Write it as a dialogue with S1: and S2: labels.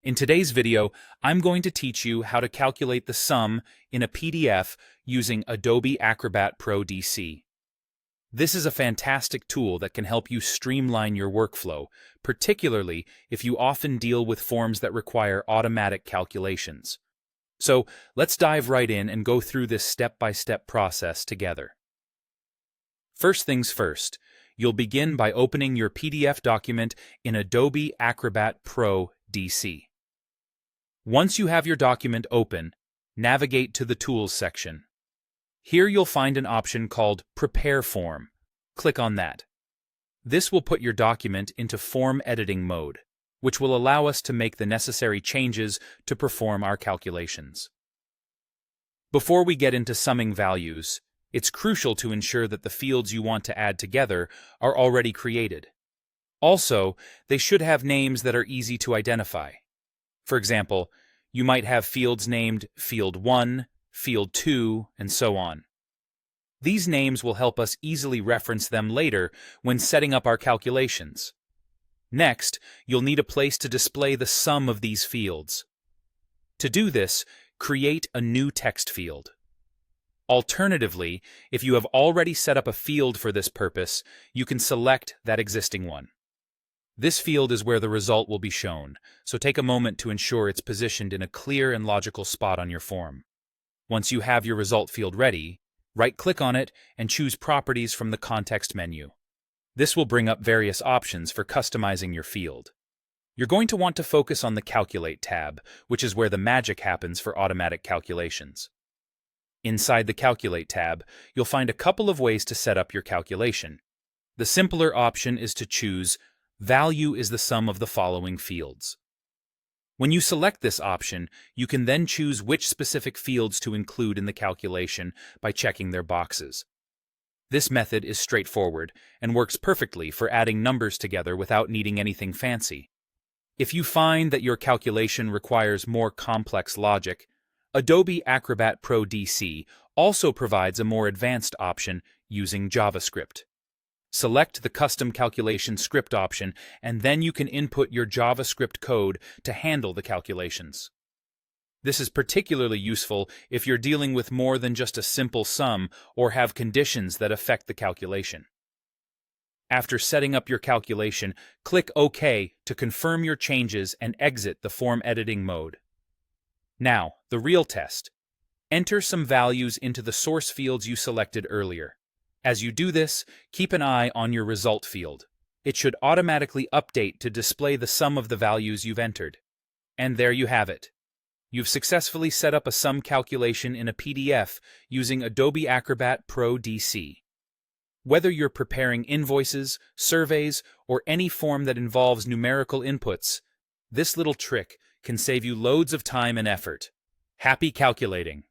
S1: In today's video, I'm going to teach you how to calculate the sum in a PDF using Adobe Acrobat Pro DC. This is a fantastic tool that can help you streamline your workflow, particularly if you often deal with forms that require automatic calculations. So let's dive right in and go through this step-by-step process together. First things first, you'll begin by opening your PDF document in Adobe Acrobat Pro DC. Once you have your document open, navigate to the Tools section. Here you'll find an option called Prepare Form. Click on that. This will put your document into form editing mode, which will allow us to make the necessary changes to perform our calculations. Before we get into summing values, it's crucial to ensure that the fields you want to add together are already created. Also, they should have names that are easy to identify. For example, you might have fields named Field 1, Field 2, and so on. These names will help us easily reference them later when setting up our calculations. Next, you'll need a place to display the sum of these fields. To do this, create a new text field. Alternatively, if you have already set up a field for this purpose, you can select that existing one. This field is where the result will be shown, so take a moment to ensure it's positioned in a clear and logical spot on your form. Once you have your result field ready, right-click on it and choose Properties from the context menu. This will bring up various options for customizing your field. You're going to want to focus on the Calculate tab, which is where the magic happens for automatic calculations. Inside the Calculate tab, you'll find a couple of ways to set up your calculation. The simpler option is to choose Value is the sum of the following fields. When you select this option, you can then choose which specific fields to include in the calculation by checking their boxes. This method is straightforward and works perfectly for adding numbers together without needing anything fancy. If you find that your calculation requires more complex logic, Adobe Acrobat Pro DC also provides a more advanced option using JavaScript. Select the Custom Calculation Script option, and then you can input your JavaScript code to handle the calculations. This is particularly useful if you're dealing with more than just a simple sum or have conditions that affect the calculation. After setting up your calculation, click OK to confirm your changes and exit the form editing mode. Now, the real test. Enter some values into the source fields you selected earlier. As you do this, keep an eye on your result field. It should automatically update to display the sum of the values you've entered. And there you have it. You've successfully set up a sum calculation in a PDF using Adobe Acrobat Pro DC. Whether you're preparing invoices, surveys, or any form that involves numerical inputs, this little trick can save you loads of time and effort. Happy calculating!